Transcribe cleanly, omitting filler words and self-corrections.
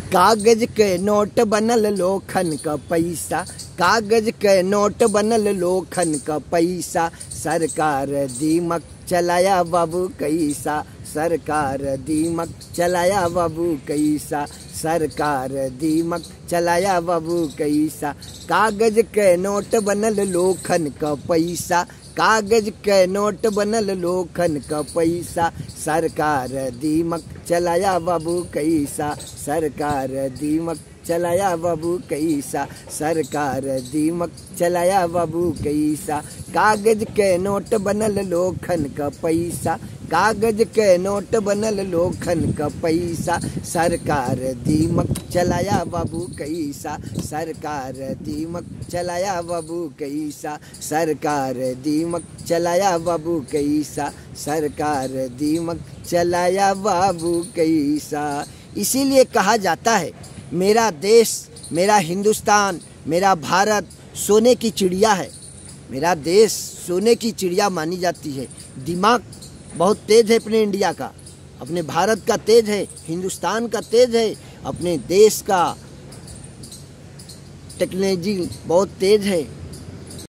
कागज के नोट बनल लोखन का पैसा, कागज के नोट बनल लोखन का पैसा, सरकार दीमक चलाया बाबू कैसा, सरकार दीमक चलाया बाबू कैसा, सरकार दीमक चलाया बाबू कैसा। कागज के नोट बनल लोखन का पैसा, कागज के नोट बनल लोखन का पैसा, सरकार दीमक चलाया बाबू कैसा, सरकार दीमक चलाया बाबू कैसा, सरकार दीमक चलाया बाबू कैसा। कागज के नोट बनल लोखन का पैसा, कागज के नोट बनल लोखन का पैसा, सरकार दीमक चलाया बाबू कैसा, सरकार दीमक चलाया बाबू कैसा, सरकार दीमक चलाया बाबू कैसा, सरकार दीमक चलाया बाबू कैसा। इसीलिए कहा जाता है मेरा देश, मेरा हिंदुस्तान, मेरा भारत सोने की चिड़िया है। मेरा देश सोने की चिड़िया मानी जाती है। दिमाग बहुत तेज है अपने इंडिया का, अपने भारत का तेज है, हिंदुस्तान का तेज है, अपने देश का टेक्नोलॉजी बहुत तेज है।